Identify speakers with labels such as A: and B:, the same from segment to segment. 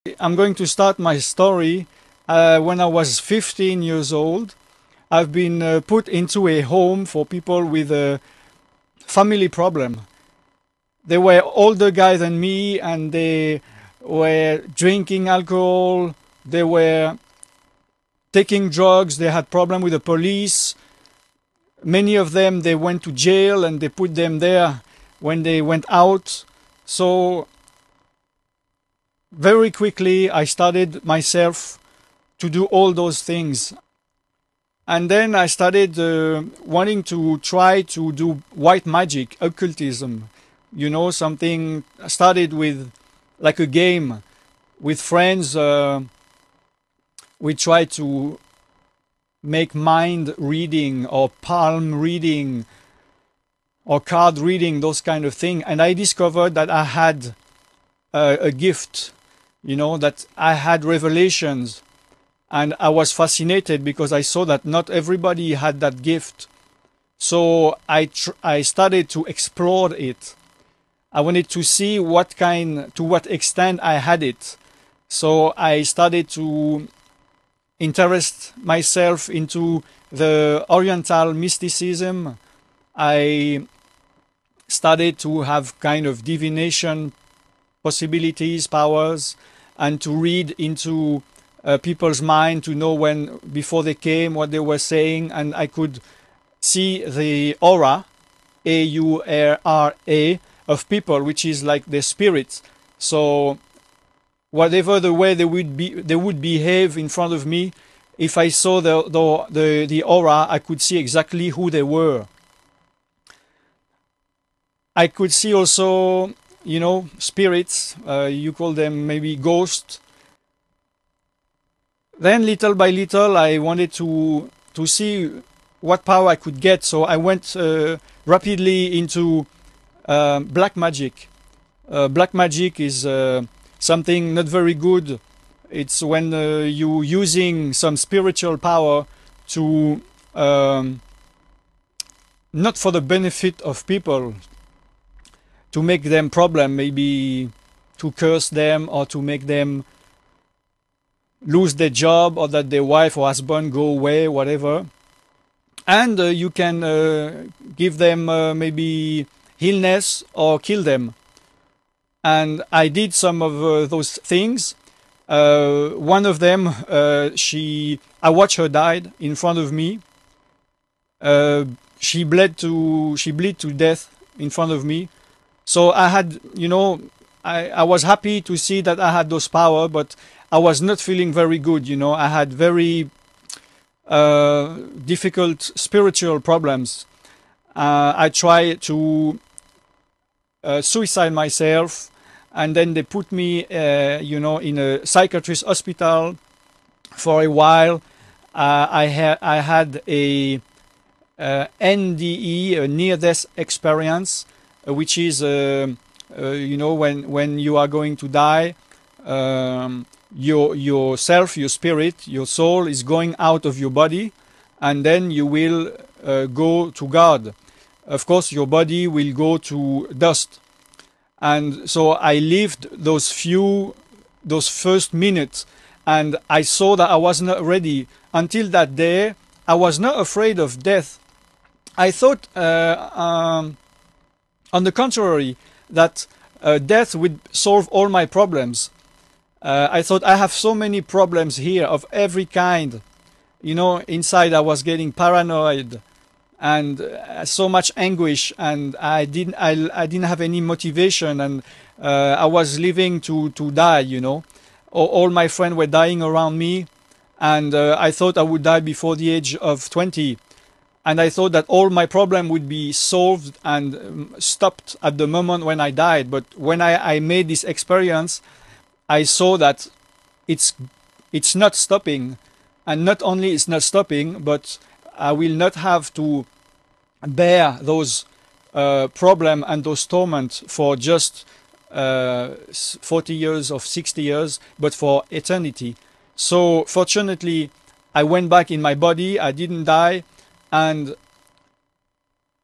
A: I'm going to start my story. When I was 15 years old, I've been put into a home for people with a family problem. They were older guys than me, and they were drinking alcohol. They were taking drugs. They had problem with the police. Many of them, they went to jail and they put them there when they went out. So very quickly I started myself to do all those things. And then I started wanting to try to do white magic, occultism. You know, something. I started with like a game with friends. We tried to make mind reading or palm reading or card reading, those kind of thing. And I discovered that I had a gift, you know, that I had revelations. And I was fascinated because I saw that not everybody had that gift. So I started to explore it. I wanted to see to what extent I had it. So I started to interest myself into the Oriental mysticism. I started to have kind of divination possibilities, powers, and to read into people's mind to know when before they came what they were saying, and I could see the aura, A-U-R-A, of people, which is like their spirits. So whatever the way they would behave in front of me, if I saw the aura, I could see exactly who they were. I could see also, you know, spirits. You call them maybe ghosts. Then little by little, I wanted to see what power I could get. So I went rapidly into black magic. Black magic is something not very good. It's when you using some spiritual power to not for the benefit of people, to make them problem, maybe to curse them or to make them lose their job or that their wife or husband go away, whatever. And you can give them maybe illness or kill them. And I did some of those things. One of them, I watched her died in front of me. She bled to death in front of me. So I had, you know, I was happy to see that I had those power, but I was not feeling very good. You know, I had very difficult spiritual problems. I tried to suicide myself, and then they put me, you know, in a psychiatrist hospital for a while. I had a NDE, a near-death experience, which is, you know, when you are going to die, yourself, your spirit, your soul is going out of your body, and then you will go to God. Of course, your body will go to dust. And so I lived those first minutes, and I saw that I was not ready. Until that day, I was not afraid of death. I thought, on the contrary, that death would solve all my problems. I thought I have so many problems here of every kind. You know, inside I was getting paranoid and so much anguish, and I didn't have any motivation, and I was living to die. You know, all my friends were dying around me, and I thought I would die before the age of 20. And I thought that all my problem would be solved and stopped at the moment when I died. But when I made this experience, I saw that it's not stopping. And not only it's not stopping, but I will not have to bear those problems and those torment for just 40 years or 60 years, but for eternity. So fortunately, I went back in my body. I didn't die. And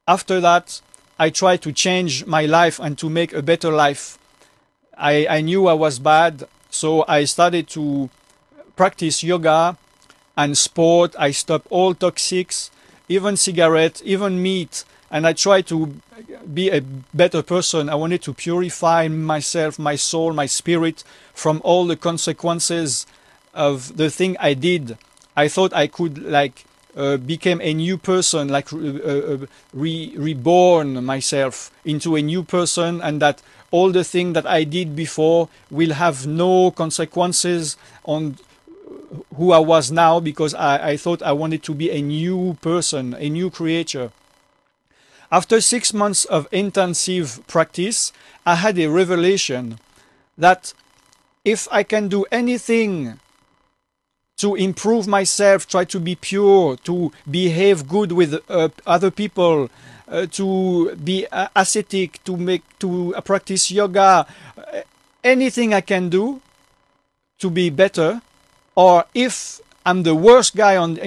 A: after that, I tried to change my life and to make a better life. I knew I was bad. So I started to practice yoga and sport. I stopped all toxics, even cigarettes, even meat, and I tried to be a better person. I wanted to purify myself, my soul, my spirit from all the consequences of the thing I did. I thought I could become a new person, reborn myself into a new person, and that all the things that I did before will have no consequences on who I was now, because I thought I wanted to be a new person, a new creature. After 6 months of intensive practice, I had a revelation that if I can do anything to improve myself, try to be pure, to behave good with other people, to be ascetic, to practice yoga, anything I can do to be better, or if I'm the worst guy on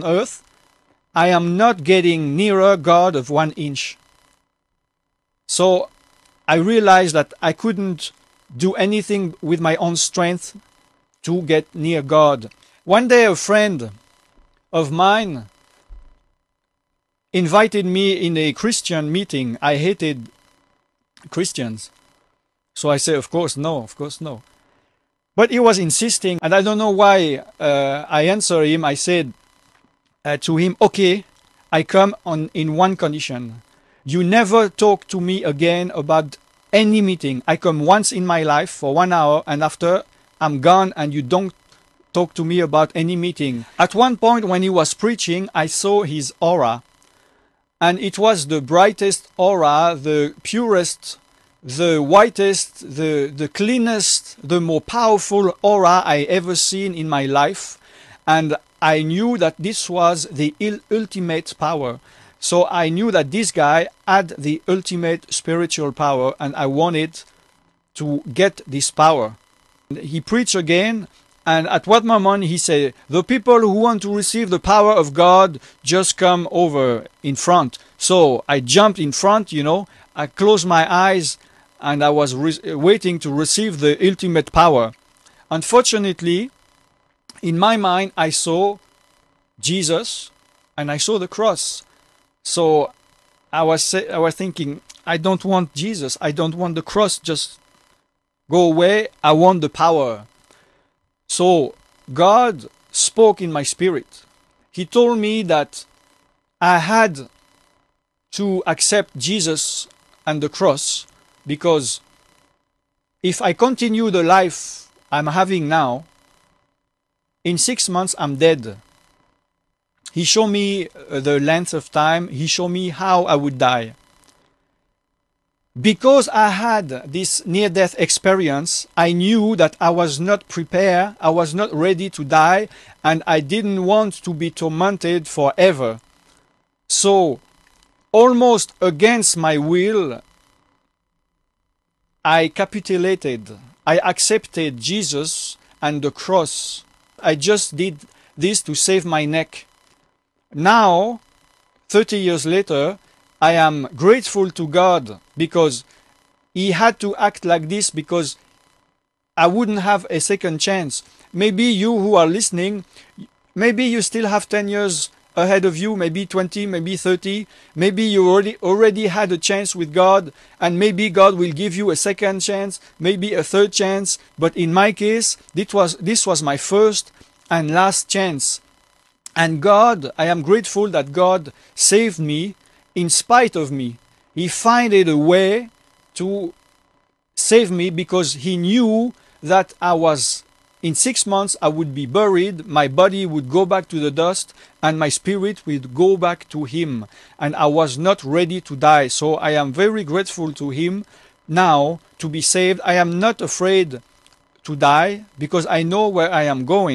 A: earth, I am not getting nearer God of 1 inch. So I realized that I couldn't do anything with my own strength to get near God. One day a friend of mine invited me in a Christian meeting. I hated Christians. So I said, of course no. But he was insisting, and I don't know why I answered him. I said to him, okay, I come in one condition. You never talk to me again about any meeting. I come once in my life for 1 hour, and after I'm gone, and you don't talk to me about any meeting. At one point when he was preaching, I saw his aura, and it was the brightest aura, the purest, the whitest, the cleanest, the more powerful aura I ever seen in my life. And I knew that this was the ultimate power. So I knew that this guy had the ultimate spiritual power, and I wanted to get this power. He preached again, and at what moment he said, the people who want to receive the power of God, just come over in front. So I jumped in front, I closed my eyes, and I was waiting to receive the ultimate power. Unfortunately, in my mind, I saw Jesus and I saw the cross. So I was thinking, I don't want Jesus. I don't want the cross. Just go away. I want the power. So God spoke in my spirit. He told me that I had to accept Jesus and the cross, because if I continue the life I'm having now, in 6 months I'm dead. He showed me the length of time. He showed me how I would die. Because I had this near-death experience, I knew that I was not prepared, I was not ready to die, and I didn't want to be tormented forever. So, almost against my will, I capitulated. I accepted Jesus and the cross. I just did this to save my neck. Now, 30 years later, I am grateful to God because He had to act like this, because I wouldn't have a second chance. Maybe you who are listening, maybe you still have 10 years ahead of you, maybe 20, maybe 30. Maybe you already had a chance with God, and maybe God will give you a second chance, maybe a third chance. But in my case, this was my first and last chance. And God, I am grateful that God saved me in spite of me. He found a way to save me, because He knew that in 6 months I would be buried, my body would go back to the dust, and my spirit would go back to Him. And I was not ready to die. So I am very grateful to Him now to be saved. I am not afraid to die, because I know where I am going.